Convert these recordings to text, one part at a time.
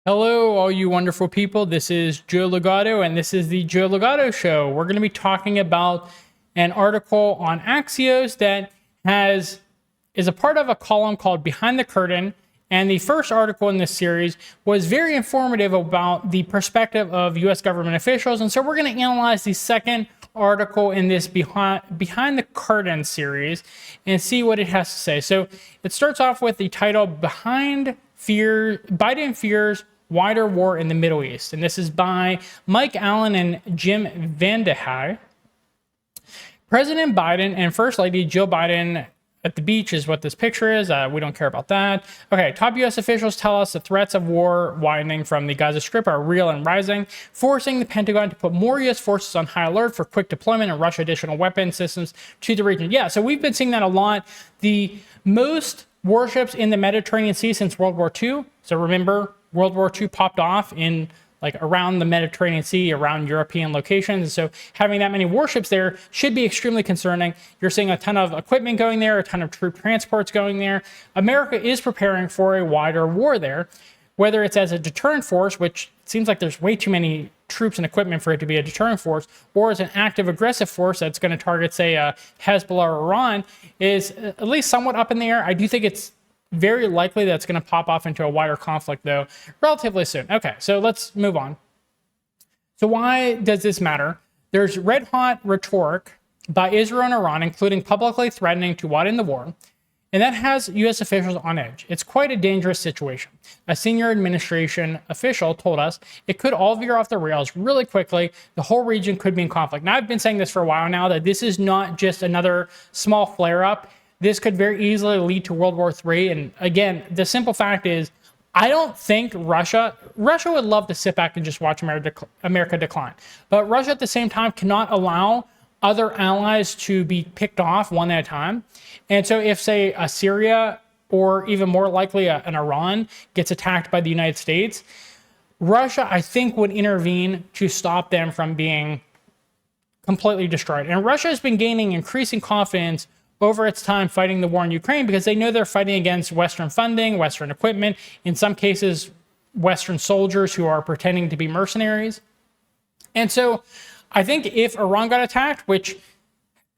Hello, all you wonderful people. This is Joe Ligato, and this is the Joe Ligato Show. We're going to be talking about an article on Axios that is a part of a column called Behind the Curtain. And the first article in this series was very informative about the perspective of U.S. government officials. And so we're going to analyze the second article in this Behind the Curtain series and see what it has to say. So it starts off with the title, Biden Fears Wider War in the Middle East. And this is by Mike Allen and Jim Vandehei. President Biden and First Lady Jill Biden at the beach is what this picture is. We don't care about that. Okay, top U.S. officials tell us the threats of war widening from the Gaza Strip are real and rising, forcing the Pentagon to put more U.S. forces on high alert for quick deployment and rush additional weapon systems to the region. Yeah, so we've been seeing that a lot. The most warships in the Mediterranean Sea since World War II. So remember, World War II popped off in around the Mediterranean Sea, around European locations. And so having that many warships there should be extremely concerning. You're seeing a ton of equipment going there, a ton of troop transports going there. America is preparing for a wider war there, whether it's as a deterrent force, which seems like there's way too many troops and equipment for it to be a deterrent force, or as an active aggressive force that's going to target, say, Hezbollah or Iran, is at least somewhat up in the air. I do think it's very likely that it's going to pop off into a wider conflict, though, relatively soon. Okay, so let's move on. So why does this matter? There's red-hot rhetoric by Israel and Iran, including publicly threatening to widen the war, and that has U.S. officials on edge. It's quite a dangerous situation. A senior administration official told us it could all veer off the rails really quickly. The whole region could be in conflict. Now, I've been saying this for a while now, that this is not just another small flare-up. This could very easily lead to World War III. And again, the simple fact is, I don't think Russia would love to sit back and just watch America decline. But Russia at the same time cannot allow other allies to be picked off one at a time. And so if, say, Syria, or even more likely an Iran, gets attacked by the United States, Russia, I think, would intervene to stop them from being completely destroyed. And Russia has been gaining increasing confidence over its time fighting the war in Ukraine because they know they're fighting against Western funding, Western equipment, in some cases, Western soldiers who are pretending to be mercenaries. And so I think if Iran got attacked, which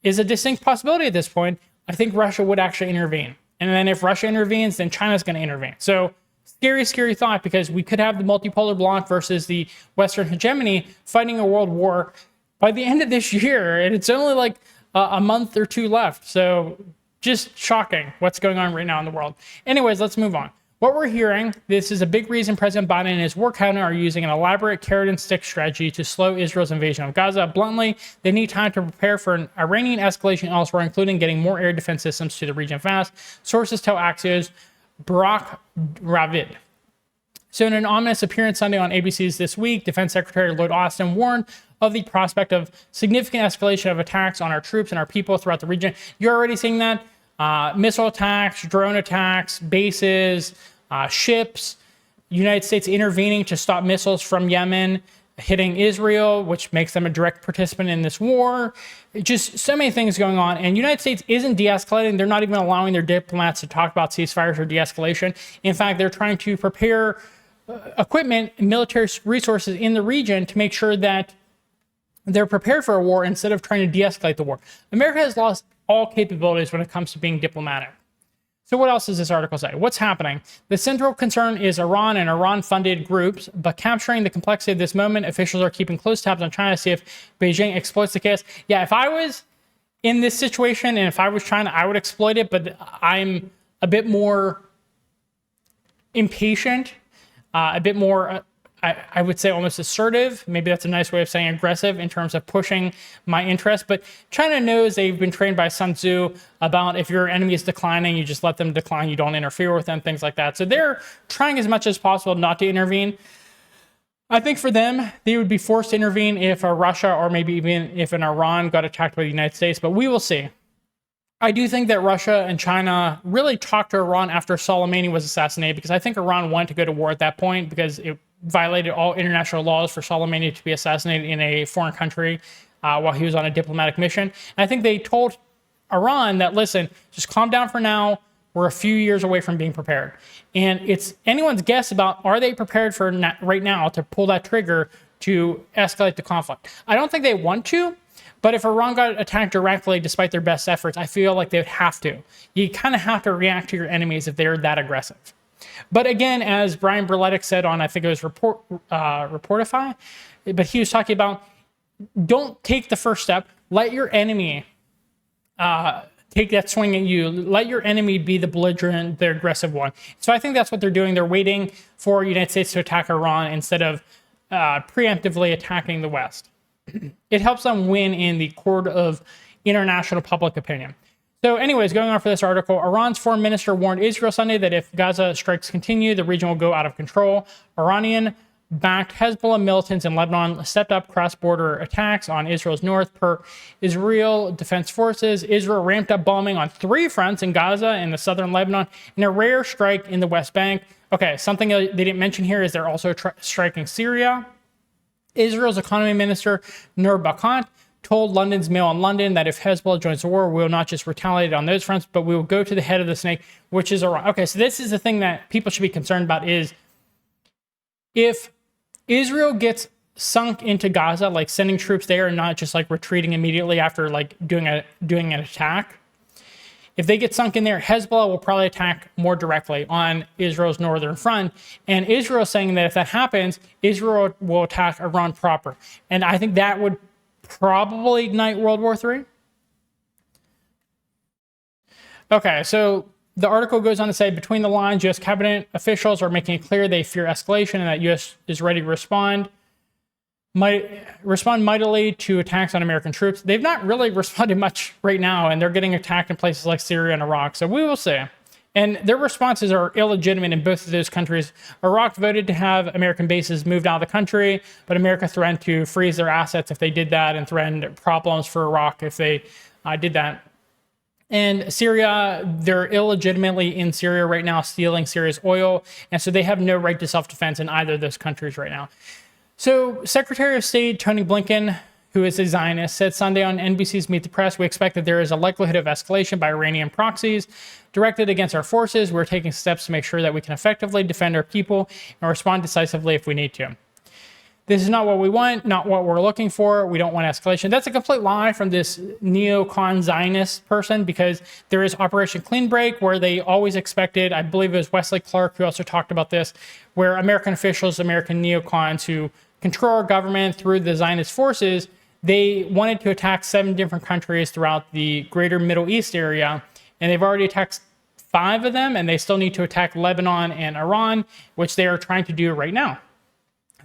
is a distinct possibility at this point, I think Russia would actually intervene. And then if Russia intervenes, then China's going to intervene. So scary, scary thought, because we could have the multipolar bloc versus the Western hegemony fighting a world war by the end of this year. And it's only a month or two left. So just shocking what's going on right now in the world. Anyways, let's move on. What we're hearing, this is a big reason President Biden and his war cabinet are using an elaborate carrot and stick strategy to slow Israel's invasion of Gaza. Bluntly, they need time to prepare for an Iranian escalation elsewhere, including getting more air defense systems to the region fast. Sources tell Axios Barak Ravid. So in an ominous appearance Sunday on ABC's This Week, Defense Secretary Lloyd Austin warned of the prospect of significant escalation of attacks on our troops and our people throughout the region. You're already seeing that. Missile attacks, drone attacks, bases, ships, United States intervening to stop missiles from Yemen hitting Israel, which makes them a direct participant in this war. Just so many things going on. And the United States isn't de-escalating. They're not even allowing their diplomats to talk about ceasefires or de-escalation. In fact, they're trying to prepare equipment and military resources in the region to make sure that they're prepared for a war instead of trying to de-escalate the war. America has lost all capabilities when it comes to being diplomatic. So what else does this article say? What's happening? The central concern is Iran and Iran-funded groups, but capturing the complexity of this moment, officials are keeping close tabs on China to see if Beijing exploits the chaos. Yeah, if I was in this situation and if I was China, I would exploit it, but I'm a bit more impatient, a bit more I would say almost assertive. Maybe that's a nice way of saying aggressive in terms of pushing my interest. But China knows, they've been trained by Sun Tzu about if your enemy is declining, you just let them decline. You don't interfere with them, things like that. So they're trying as much as possible not to intervene. I think for them, they would be forced to intervene if Russia or maybe even if an Iran got attacked by the United States. But we will see. I do think that Russia and China really talked to Iran after Soleimani was assassinated, because I think Iran wanted to go to war at that point because it violated all international laws for Soleimani to be assassinated in a foreign country while he was on a diplomatic mission. And I think they told Iran that, listen, just calm down for now. we're a few years away from being prepared. And it's anyone's guess about, are they prepared for right now to pull that trigger to escalate the conflict? I don't think they want to, but if Iran got attacked directly, despite their best efforts, I feel like they would have to. You kind of have to react to your enemies if they're that aggressive. But again, as Brian Berletic said on, I think it was Reportify, but he was talking about, don't take the first step. Let your enemy take that swing at you. Let your enemy be the belligerent, the aggressive one. So I think that's what they're doing. They're waiting for the United States to attack Iran instead of preemptively attacking the West. It helps them win in the court of international public opinion. So anyways, going on for this article, Iran's foreign minister warned Israel Sunday that if Gaza strikes continue, the region will go out of control. Iranian-backed Hezbollah militants in Lebanon stepped up cross-border attacks on Israel's north per Israel Defense Forces. Israel ramped up bombing on 3 fronts in Gaza and the southern Lebanon in a rare strike in the West Bank. Okay, something they didn't mention here is they're also striking Syria. Israel's economy minister, Nur Bakant, told London's Mail on London that if Hezbollah joins the war, we will not just retaliate on those fronts, but we will go to the head of the snake, which is Iran. Okay, so this is the thing that people should be concerned about is if Israel gets sunk into Gaza, like sending troops there and not just like retreating immediately after like doing an attack, if they get sunk in there, Hezbollah will probably attack more directly on Israel's northern front. And Israel is saying that if that happens, Israel will attack Iran proper. And I think that would probably ignite World War III. Okay, so the article goes on to say, between the lines, U.S. cabinet officials are making it clear they fear escalation and that U.S. is ready to respond mightily to attacks on American troops. They've not really responded much right now, and they're getting attacked in places like Syria and Iraq. So we will see. And their responses are illegitimate in both of those countries. Iraq voted to have American bases moved out of the country, but America threatened to freeze their assets if they did that and threatened problems for Iraq if they did that. And Syria, they're illegitimately in Syria right now, stealing Syria's oil. And so they have no right to self-defense in either of those countries right now. So Secretary of State Tony Blinken, who is a Zionist, said Sunday on NBC's Meet the Press, we expect that there is a likelihood of escalation by Iranian proxies directed against our forces. We're taking steps to make sure that we can effectively defend our people and respond decisively if we need to. This is not what we want, not what we're looking for. We don't want escalation. That's a complete lie from this neocon Zionist person, because there is Operation Clean Break, where they always expected, I believe it was Wesley Clark who also talked about this, where American officials, American neocons who control our government through the Zionist forces, they wanted to attack 7 different countries throughout the greater Middle East area, and they've already attacked 5 of them, and they still need to attack Lebanon and Iran, which they are trying to do right now.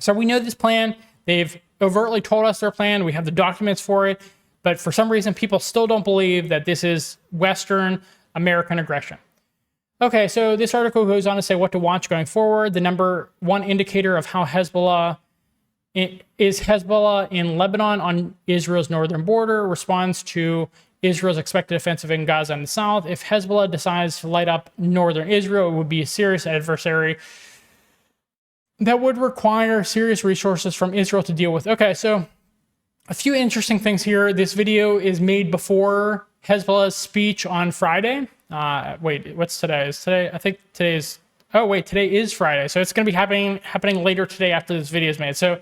So we know this plan. They've overtly told us their plan. We have the documents for it, but for some reason, people still don't believe that this is Western American aggression. Okay, so this article goes on to say what to watch going forward. The number one indicator of how Hezbollah in Lebanon on Israel's northern border responds to Israel's expected offensive in Gaza and the south. If Hezbollah decides to light up northern Israel, it would be a serious adversary that would require serious resources from Israel to deal with. Okay, so a few interesting things here. This video is made before Hezbollah's speech on Friday. Wait, what's today? I think today is, oh wait, today is Friday. So it's going to be happening later today after this video is made. So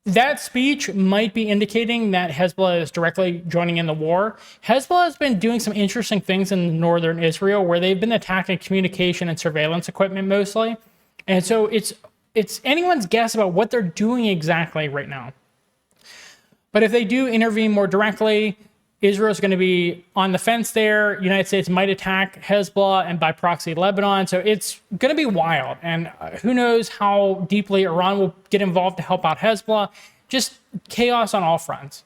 that speech might be indicating that Hezbollah is directly joining in the war. Hezbollah has been doing some interesting things in northern Israel where they've been attacking communication and surveillance equipment mostly. And so it's anyone's guess about what they're doing exactly right now. But if they do intervene more directly, Israel is going to be on the fence there. United States might attack Hezbollah and by proxy Lebanon. So it's going to be wild. And who knows how deeply Iran will get involved to help out Hezbollah. Just chaos on all fronts.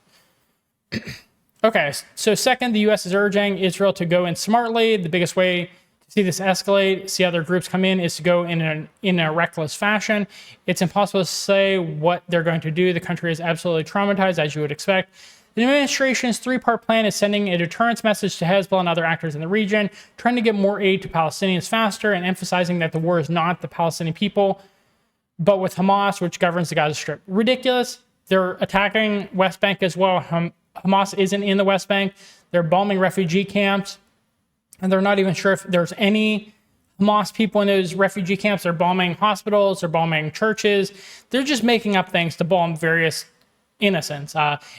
Okay, so second, the U.S. is urging Israel to go in smartly. The biggest way to see this escalate, see other groups come in, is to go in a reckless fashion. It's impossible to say what they're going to do. The country is absolutely traumatized, as you would expect. The administration's 3-part plan is sending a deterrence message to Hezbollah and other actors in the region, trying to get more aid to Palestinians faster, and emphasizing that the war is not the Palestinian people, but with Hamas, which governs the Gaza Strip. Ridiculous. They're attacking West Bank as well. Hamas isn't in the West Bank. They're bombing refugee camps. and they're not even sure if there's any Hamas people in those refugee camps. They're bombing hospitals, they're bombing churches. They're just making up things to bomb various innocents.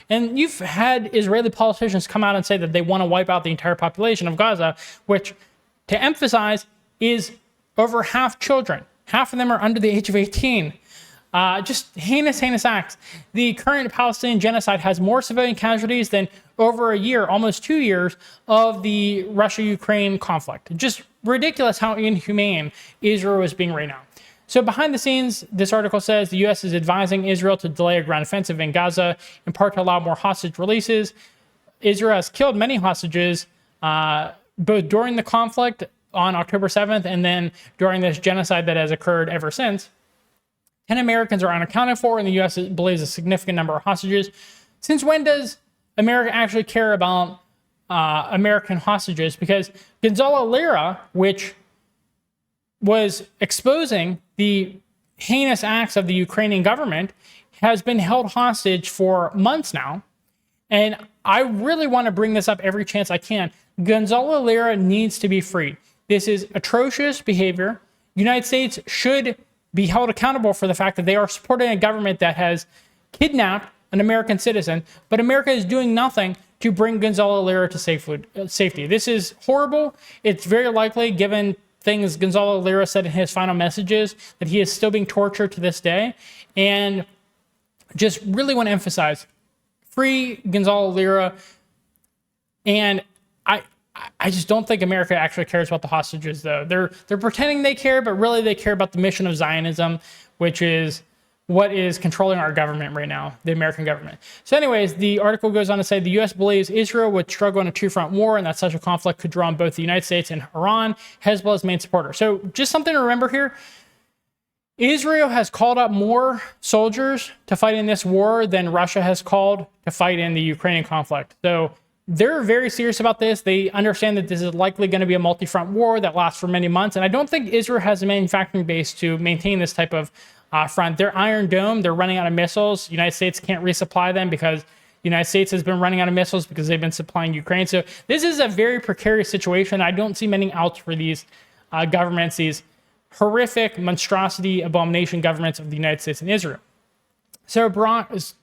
And you've had Israeli politicians come out and say that they want to wipe out the entire population of Gaza, which, to emphasize, is over half children. Half of them are under the age of 18. Just heinous, heinous acts. The current Palestinian genocide has more civilian casualties than over a year, almost 2 years, of the Russia-Ukraine conflict. Just ridiculous how inhumane Israel is being right now. So behind the scenes, this article says the U.S. is advising Israel to delay a ground offensive in Gaza, in part to allow more hostage releases. Israel has killed many hostages, both during the conflict on October 7th and then during this genocide that has occurred ever since. 10 Americans are unaccounted for, and the U.S. believes a significant number of hostages. Since when does America actually care about American hostages? Because Gonzalo Lira, which was exposing the heinous acts of the Ukrainian government, has been held hostage for months now. And I really want to bring this up every chance I can. Gonzalo Lira needs to be freed. This is atrocious behavior. The United States should be held accountable for the fact that they are supporting a government that has kidnapped an American citizen, but America is doing nothing to bring Gonzalo Lira to safety. This is horrible. It's very likely, given things Gonzalo Lira said in his final messages, that he is still being tortured to this day. And just really want to emphasize, free Gonzalo Lira. And I just don't think America actually cares about the hostages, though. They're pretending they care, but really they care about the mission of Zionism, which is what is controlling our government right now, the American government. So anyways, the article goes on to say the U.S. believes Israel would struggle in a two-front war and that such a conflict could draw on both the United States and Iran, Hezbollah's main supporter. So just something to remember here. Israel has called up more soldiers to fight in this war than Russia has called to fight in the Ukrainian conflict. So they're very serious about this. They understand that this is likely going to be a multi-front war that lasts for many months. And I don't think Israel has a manufacturing base to maintain this type of front. They're Iron Dome. They're running out of missiles. The United States can't resupply them because the United States has been running out of missiles because they've been supplying Ukraine. So this is a very precarious situation. I don't see many outs for these governments, these horrific monstrosity, abomination governments of the United States and Israel. So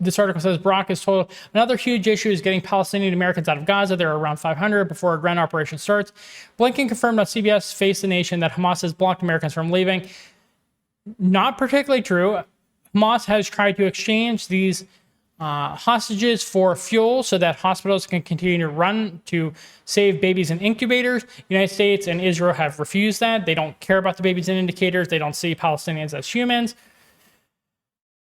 this article says Brock is told another huge issue is getting Palestinian Americans out of Gaza. There are around 500 before a ground operation starts. Blinken confirmed on CBS Face the Nation that Hamas has blocked Americans from leaving. Not particularly true. Hamas has tried to exchange these hostages for fuel so that hospitals can continue to run to save babies in incubators. The United States and Israel have refused that. They don't care about the babies in indicators. They don't see Palestinians as humans.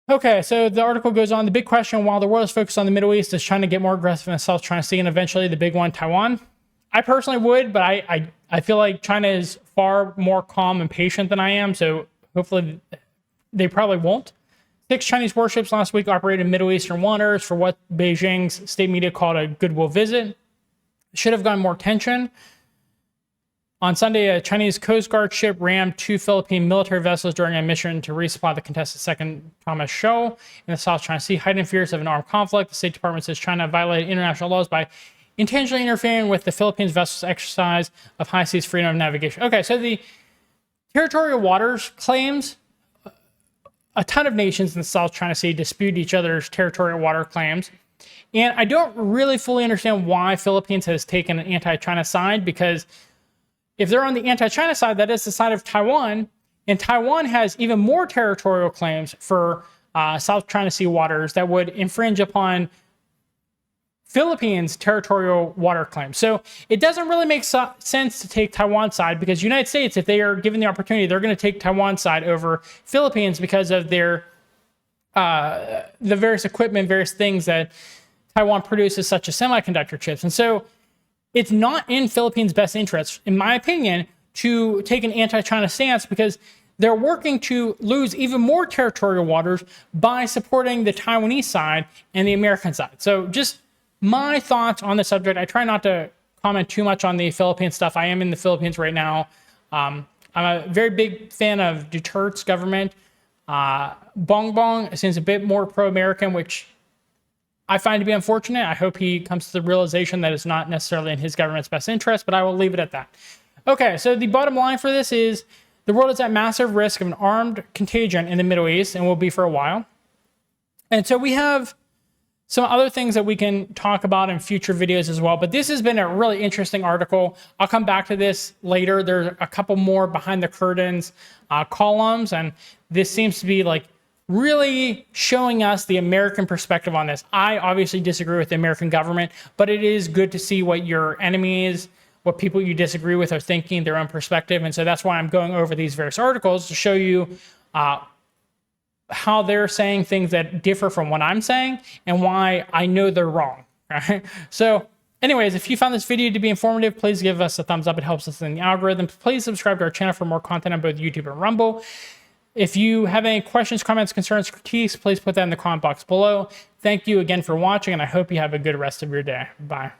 Okay, so the article goes on. The big question, while the world is focused on the Middle East, is China get more aggressive in the South China Sea and eventually the big one, Taiwan? I personally would, but I feel like China is far more calm and patient than I am, so hopefully they probably won't. 6 Chinese warships last week operated in Middle Eastern waters for what Beijing's state media called a goodwill visit. Should have gotten more attention. On Sunday, a Chinese Coast Guard ship rammed 2 Philippine military vessels during a mission to resupply the contested second Thomas Shoal in the South China Sea, hiding fears of an armed conflict. The State Department says China violated international laws by intentionally interfering with the Philippines vessel's exercise of high seas freedom of navigation. Okay, so the territorial waters claims, a ton of nations in the South China Sea dispute each other's territorial water claims. And I don't really fully understand why Philippines has taken an anti-China side, because if they're on the anti-China side, that is the side of Taiwan, and Taiwan has even more territorial claims for South China Sea waters that would infringe upon Philippines' territorial water claims. So it doesn't really make sense to take Taiwan's side, because United States, if they are given the opportunity, they're going to take Taiwan's side over Philippines because of their the various equipment, various things that Taiwan produces, such as semiconductor chips. And so it's not in Philippines' best interest, in my opinion, to take an anti-China stance, because they're working to lose even more territorial waters by supporting the Taiwanese side and the American side. So just my thoughts on the subject. I try not to comment too much on the Philippine stuff. I am in the Philippines right now. I'm a very big fan of Duterte's government. Bongbong seems a bit more pro-American, which I find to be unfortunate. I hope he comes to the realization that it's not necessarily in his government's best interest, but I will leave it at that. Okay, so the bottom line for this is the world is at massive risk of an armed contagion in the Middle East and will be for a while. And so we have some other things that we can talk about in future videos as well. But this has been a really interesting article. I'll come back to this later. There's a couple more behind the curtains columns, and this seems to be like really showing us the American perspective on this. I obviously disagree with the American government, but it is good to see what your enemies, what people you disagree with are thinking, their own perspective. And so that's why I'm going over these various articles to show you how they're saying things that differ from what I'm saying and why I know they're wrong, right? So anyways, if you found this video to be informative, please give us a thumbs up. It helps us in the algorithm. Please subscribe to our channel for more content on both YouTube and Rumble. If you have any questions, comments, concerns, critiques, please put that in the comment box below. Thank you again for watching, and I hope you have a good rest of your day. Bye.